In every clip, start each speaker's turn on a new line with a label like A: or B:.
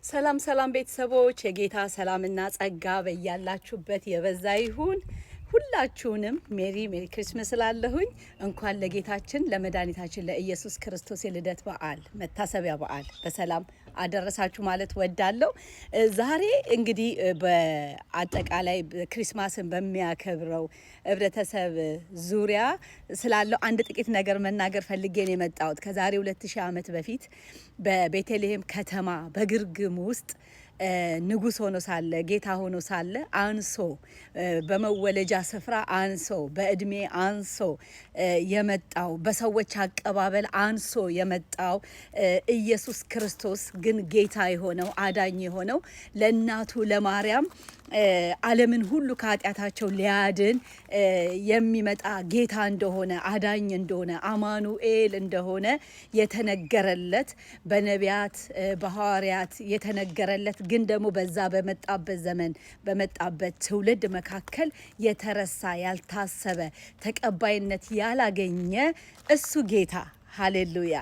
A: ሰላም ሰላም ቤተሰቦች የጌታ ሰላምና ጸጋ በያላችሁበት የበዛ ይሁን። ሁላችሁንም ሜሪ ክሪስማስ ላለሁኝ እንኳን ለጌታችን ለመድኃኒታችን ለኢየሱስ ክርስቶስ የልደት በዓል መታሰቢያ በዓል በሰላም አደረሳችሁ ማለት ወዳለሁ። ዛሬ እንግዲህ በአጠቃላይ ክሪስማስን በሚያከብረው ህብረተሰብ ዙሪያ ስላለው አንድ ጥቂት ነገር መናገር ፈልጌ ነው የመጣሁት። ከዛሬ 2000 ዓመት በፊት በቤተልሔም ከተማ በግርግም ውስጥ ንጉስ ሆኖ ሳለ ጌታ ሆኖ ሳለ አንሶ በመወለጃ ስፍራ አንሶ በእድሜ አንሶ የመጣው በሰዎች አቀባበል አንሶ የመጣው ኢየሱስ ክርስቶስ ግን ጌታ የሆነው አዳኝ የሆነው ለእናቱ ለማርያም ዓለምን ሁሉ ከኃጢአታቸው ሊያድን የሚመጣ ጌታ እንደሆነ አዳኝ እንደሆነ አማኑኤል እንደሆነ የተነገረለት በነቢያት በሐዋርያት የተነገረለት ግን ደግሞ በዛ በመጣበት ዘመን በመጣበት ትውልድ መካከል የተረሳ ያልታሰበ ተቀባይነት ያላገኘ እሱ ጌታ ሃሌሉያ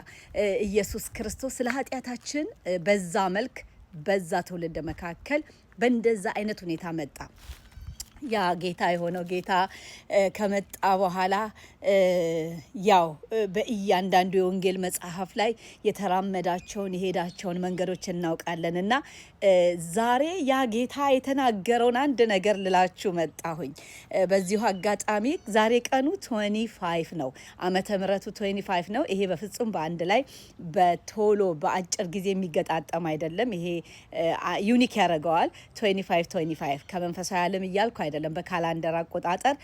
A: ኢየሱስ ክርስቶስ ስለ ኃጢአታችን በዛ መልክ በዛ ትውልድ መካከል በእንደዛ አይነት ሁኔታ መጣ። ያ ጌታ የሆነው ጌታ ከመጣ በኋላ ያው በእያንዳንዱ የወንጌል መጽሐፍ ላይ የተራመዳቸውን የሄዳቸውን መንገዶች እናውቃለን እና ዛሬ ያ ጌታ የተናገረውን አንድ ነገር ልላችሁ መጣሁኝ። በዚሁ አጋጣሚ ዛሬ ቀኑ 25 ነው፣ ዓመተ ምሕረቱ 25 ነው። ይሄ በፍጹም በአንድ ላይ በቶሎ በአጭር ጊዜ የሚገጣጠም አይደለም። ይሄ ዩኒክ ያደርገዋል። 25 ከመንፈሳዊ ዓለም እያልኩ አይደለም። በካላንደር አቆጣጠር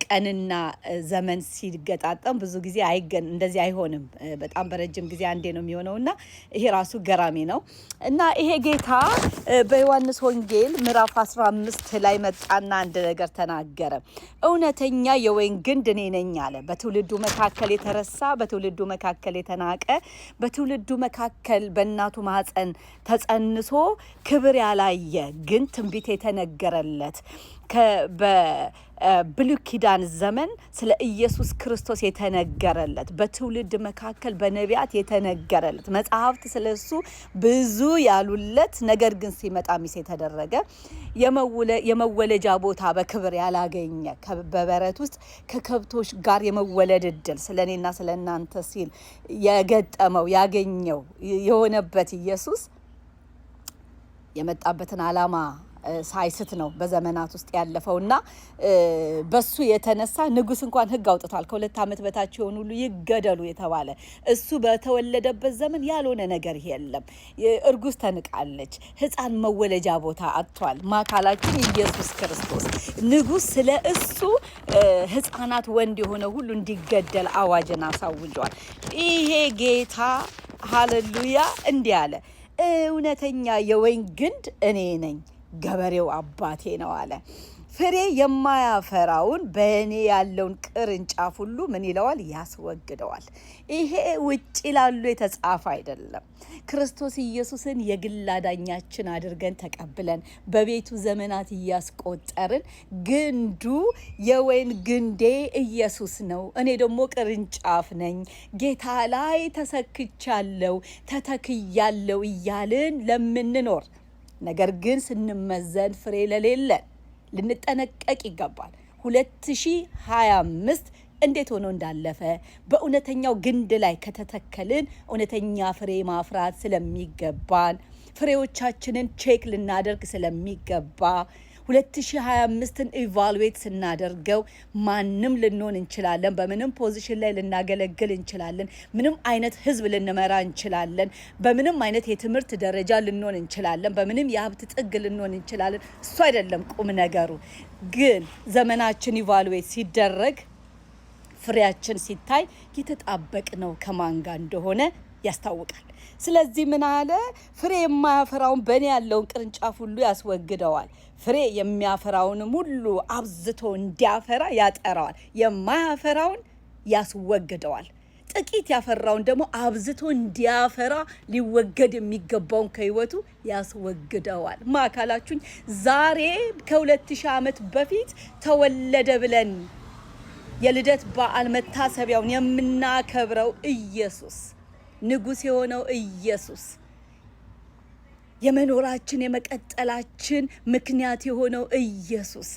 A: ቀንና ዘመን ሲገጣጠም ብዙ ጊዜ እንደዚህ አይሆንም። በጣም በረጅም ጊዜ አንዴ ነው የሚሆነውና ይሄ ራሱ ገራሚ ነው እና ይሄ ጌታ በዮሐንስ ወንጌል ምዕራፍ 15 ላይ መጣና አንድ ነገር ተናገረ። እውነተኛ የወይን ግንድ እኔ ነኝ አለ። በትውልዱ መካከል የተረሳ፣ በትውልዱ መካከል የተናቀ፣ በትውልዱ መካከል በእናቱ ማህፀን ተጸንሶ ክብር ያላየ ግን ትንቢት የተነገረለት በብሉይ ኪዳን ዘመን ስለ ኢየሱስ ክርስቶስ የተነገረለት በትውልድ መካከል በነቢያት የተነገረለት መጽሐፍት ስለሱ ብዙ ያሉለት ነገር ግን ሲመጣ ሚስ የተደረገ የመወለጃ ቦታ በክብር ያላገኘ በበረት ውስጥ ከከብቶች ጋር የመወለድ እድል ስለኔና ስለናንተ ሲል የገጠመው ያገኘው የሆነበት ኢየሱስ የመጣበትን ዓላማ ሳይስት ነው በዘመናት ውስጥ ያለፈውና በሱ የተነሳ ንጉስ እንኳን ሕግ አውጥቷል። ከ2 ዓመት በታች የሆኑ ሁሉ ይገደሉ የተባለ እሱ በተወለደበት ዘመን ያልሆነ ነገር የለም። እርጉዝ ተንቃለች። ሕፃን መወለጃ ቦታ አጥቷል። ማካላችን ኢየሱስ ክርስቶስ ንጉስ ስለ እሱ ሕፃናት ወንድ የሆነ ሁሉ እንዲገደል አዋጅን አሳውጇል። ይሄ ጌታ ሃሌሉያ እንዲህ አለ፣ እውነተኛ የወይን ግንድ እኔ ነኝ፣ ገበሬው አባቴ ነው አለ። ፍሬ የማያፈራውን በእኔ ያለውን ቅርንጫፍ ሁሉ ምን ይለዋል? ያስወግደዋል። ይሄ ውጭ ላሉ የተጻፈ አይደለም። ክርስቶስ ኢየሱስን የግል አዳኛችን አድርገን ተቀብለን በቤቱ ዘመናት እያስቆጠርን ግንዱ የወይን ግንዴ ኢየሱስ ነው፣ እኔ ደግሞ ቅርንጫፍ ነኝ፣ ጌታ ላይ ተሰክቻለሁ ተተክያለሁ እያልን ለምንኖር ነገር ግን ስንመዘን ፍሬ ለሌለን ልንጠነቀቅ ይገባል። 2025 እንዴት ሆኖ እንዳለፈ በእውነተኛው ግንድ ላይ ከተተከልን እውነተኛ ፍሬ ማፍራት ስለሚገባን ፍሬዎቻችንን ቼክ ልናደርግ ስለሚገባ 2025ን ኢቫሉዌት ስናደርገው ማንም ልንሆን እንችላለን። በምንም ፖዚሽን ላይ ልናገለግል እንችላለን። ምንም አይነት ህዝብ ልንመራ እንችላለን። በምንም አይነት የትምህርት ደረጃ ልንሆን እንችላለን። በምንም የሀብት ጥግ ልንሆን እንችላለን። እሱ አይደለም ቁም ነገሩ። ግን ዘመናችን ኢቫሉዌት ሲደረግ ፍሬያችን ሲታይ የተጣበቅ ነው ከማን ጋር እንደሆነ ያስታውቃል። ስለዚህ ምን አለ? ፍሬ የማያፈራውን በእኔ ያለውን ቅርንጫፍ ሁሉ ያስወግደዋል፣ ፍሬ የሚያፈራውንም ሁሉ አብዝቶ እንዲያፈራ ያጠራዋል፣ የማያፈራውን ያስወግደዋል፣ ጥቂት ያፈራውን ደግሞ አብዝቶ እንዲያፈራ ሊወገድ የሚገባውን ከህይወቱ ያስወግደዋል። ማካላችሁኝ ዛሬ ከ2000 ዓመት በፊት ተወለደ ብለን የልደት በዓል መታሰቢያውን የምናከብረው ኢየሱስ ንጉስ የሆነው ኢየሱስ የመኖራችን የመቀጠላችን ምክንያት የሆነው ኢየሱስ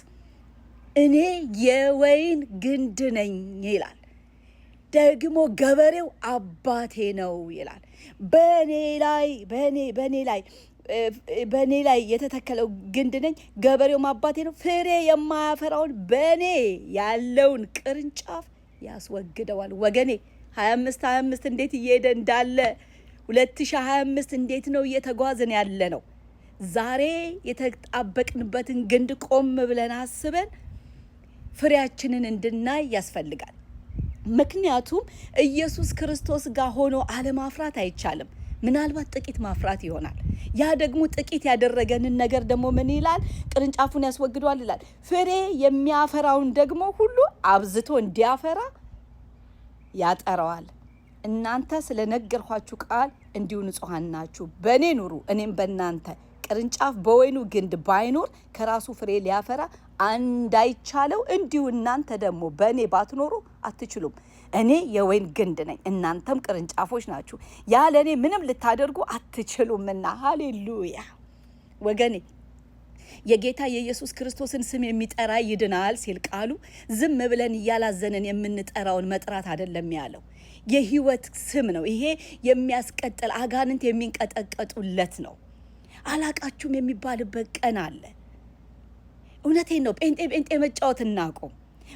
A: እኔ የወይን ግንድ ነኝ ይላል። ደግሞ ገበሬው አባቴ ነው ይላል። በእኔ ላይ የተተከለው ግንድ ነኝ፣ ገበሬውም አባቴ ነው። ፍሬ የማያፈራውን በእኔ ያለውን ቅርንጫፍ ያስወግደዋል። ወገኔ 25 እንዴት እየሄደ እንዳለ 2025 እንዴት ነው እየተጓዝን ያለ ነው። ዛሬ የተጣበቅንበትን ግንድ ቆም ብለን አስበን ፍሬያችንን እንድናይ ያስፈልጋል። ምክንያቱም ኢየሱስ ክርስቶስ ጋር ሆኖ አለማፍራት አይቻልም። ምናልባት ጥቂት ማፍራት ይሆናል። ያ ደግሞ ጥቂት ያደረገንን ነገር ደግሞ ምን ይላል? ቅርንጫፉን ያስወግደዋል ይላል። ፍሬ የሚያፈራውን ደግሞ ሁሉ አብዝቶ እንዲያፈራ ያጠረዋል። እናንተ ስለነገርኳችሁ ቃል እንዲሁ ንጹሐን ናችሁ። በእኔ ኑሩ፣ እኔም በእናንተ። ቅርንጫፍ በወይኑ ግንድ ባይኖር ከራሱ ፍሬ ሊያፈራ እንዳይቻለው እንዲሁ እናንተ ደግሞ በእኔ ባትኖሩ አትችሉም። እኔ የወይን ግንድ ነኝ፣ እናንተም ቅርንጫፎች ናችሁ። ያለ እኔ ምንም ልታደርጉ አትችሉምና። ሃሌሉያ ወገኔ፣ የጌታ የኢየሱስ ክርስቶስን ስም የሚጠራ ይድናል ሲል ቃሉ ዝም ብለን እያላዘንን የምንጠራውን መጥራት አይደለም ያለው። የህይወት ስም ነው ይሄ። የሚያስቀጥል አጋንንት የሚንቀጠቀጡለት ነው። አላቃችሁም የሚባልበት ቀን አለ። እውነቴን ነው። ጴንጤ መጫወት እናቁም።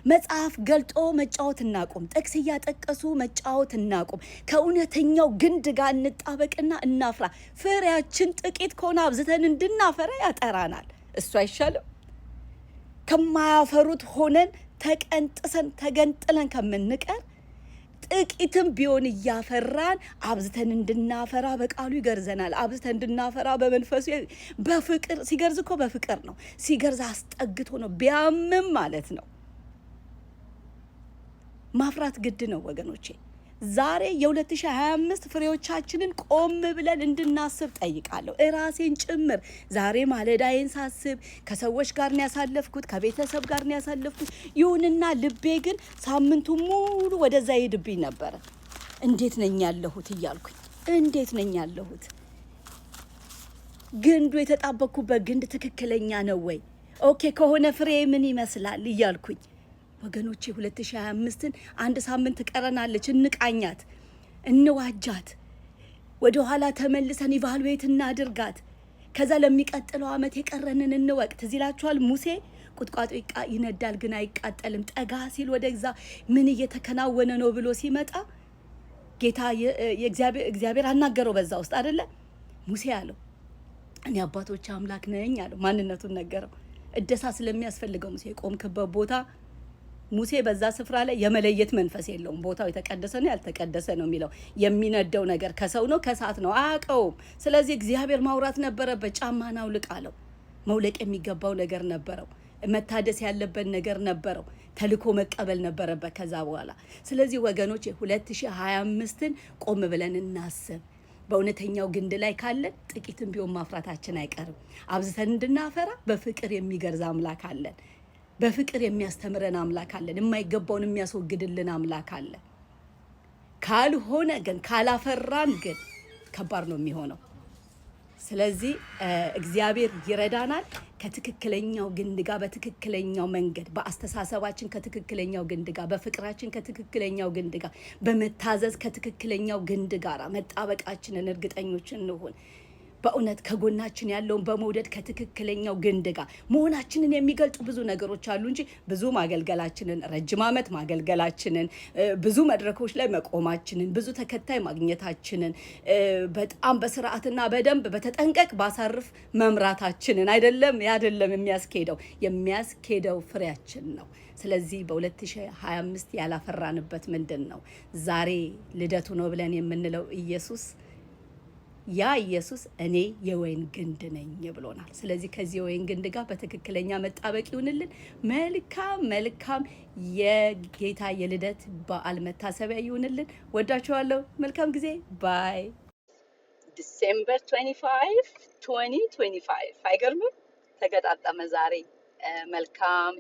A: መጽሐፍ ገልጦ መጫወት እናቁም። ጥቅስ እያጠቀሱ መጫወት እናቁም። ከእውነተኛው ግንድ ጋር እንጣበቅና እናፍራ። ፍሬያችን ጥቂት ከሆነ አብዝተን እንድናፈራ ያጠራናል። እሱ አይሻልም? ከማያፈሩት ሆነን ተቀንጥሰን ተገንጥለን ከምንቀር ጥቂትም ቢሆን እያፈራን አብዝተን እንድናፈራ በቃሉ ይገርዘናል። አብዝተን እንድናፈራ በመንፈሱ በፍቅር ሲገርዝ እኮ በፍቅር ነው። ሲገርዝ አስጠግቶ ነው። ቢያምም ማለት ነው። ማፍራት ግድ ነው ወገኖቼ። ዛሬ የ2025 ፍሬዎቻችንን ቆም ብለን እንድናስብ ጠይቃለሁ፣ እራሴን ጭምር። ዛሬ ማለዳዬን ሳስብ ከሰዎች ጋር ነው ያሳለፍኩት፣ ከቤተሰብ ጋር ነው ያሳለፍኩት። ይሁንና ልቤ ግን ሳምንቱ ሙሉ ወደዛ ይሄድብኝ ነበረ። እንዴት ነኝ ያለሁት እያልኩኝ፣ እንዴት ነኝ ያለሁት? ግንዱ የተጣበቅኩበት ግንድ ትክክለኛ ነው ወይ? ኦኬ ከሆነ ፍሬ ምን ይመስላል እያልኩኝ ወገኖቼ 2025ን አንድ ሳምንት ቀረናለች። እንቃኛት፣ እንዋጃት፣ ወደ ኋላ ተመልሰን ኢቫሉዌት እናድርጋት። ከዛ ለሚቀጥለው ዓመት የቀረንን እንወቅ። ትዝ ይላችኋል ሙሴ ቁጥቋጦ ይነዳል ግን አይቃጠልም። ጠጋ ሲል ወደዛ ምን እየተከናወነ ነው ብሎ ሲመጣ ጌታ እግዚአብሔር አናገረው በዛ ውስጥ አይደለ? ሙሴ አለው እኔ አባቶች አምላክ ነኝ አለው። ማንነቱን ነገረው። እደሳ ስለሚያስፈልገው ሙሴ የቆምክበት ቦታ ሙሴ በዛ ስፍራ ላይ የመለየት መንፈስ የለውም። ቦታው የተቀደሰ ነው ያልተቀደሰ ነው የሚለው የሚነደው ነገር ከሰው ነው ከሳት ነው አያውቀውም። ስለዚህ እግዚአብሔር ማውራት ነበረበት። ጫማን አውልቅ አለው። መውለቅ የሚገባው ነገር ነበረው። መታደስ ያለበት ነገር ነበረው። ተልኮ መቀበል ነበረበት ከዛ በኋላ። ስለዚህ ወገኖች 2025ን ቆም ብለን እናስብ። በእውነተኛው ግንድ ላይ ካለን ጥቂትም ቢሆን ማፍራታችን አይቀርም። አብዝተን እንድናፈራ በፍቅር የሚገርዝ አምላክ አለን። በፍቅር የሚያስተምረን አምላክ አለን። የማይገባውን የሚያስወግድልን አምላክ አለ። ካልሆነ ግን ካላፈራን ግን ከባድ ነው የሚሆነው። ስለዚህ እግዚአብሔር ይረዳናል። ከትክክለኛው ግንድ ጋር በትክክለኛው መንገድ በአስተሳሰባችን ከትክክለኛው ግንድ ጋር በፍቅራችን ከትክክለኛው ግንድ ጋር በመታዘዝ ከትክክለኛው ግንድ ጋር መጣበቃችንን እርግጠኞች እንሁን። በእውነት ከጎናችን ያለውን በመውደድ ከትክክለኛው ግንድ ጋር መሆናችንን የሚገልጡ ብዙ ነገሮች አሉ እንጂ ብዙ ማገልገላችንን፣ ረጅም ዓመት ማገልገላችንን፣ ብዙ መድረኮች ላይ መቆማችንን፣ ብዙ ተከታይ ማግኘታችንን፣ በጣም በስርዓትና በደንብ በተጠንቀቅ ባሳርፍ መምራታችንን አይደለም የሚያስኬደው ፍሬያችን ነው። ስለዚህ በ2025 ያላፈራንበት ምንድን ነው? ዛሬ ልደቱ ነው ብለን የምንለው ያ ኢየሱስ እኔ የወይን ግንድ ነኝ ብሎናል። ስለዚህ ከዚህ የወይን ግንድ ጋር በትክክለኛ መጣበቅ ይሁንልን። መልካም የጌታ የልደት በዓል መታሰቢያ ይሁንልን። ወዳችኋለሁ። መልካም ጊዜ። ባይ። ዲሴምበር 25 2025 አይገርምም? ተገጣጠመ ዛሬ። መልካም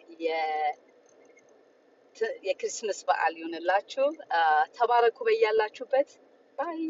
A: የክሪስማስ በዓል ይሁንላችሁ። ተባረኩ በያላችሁበት። ባይ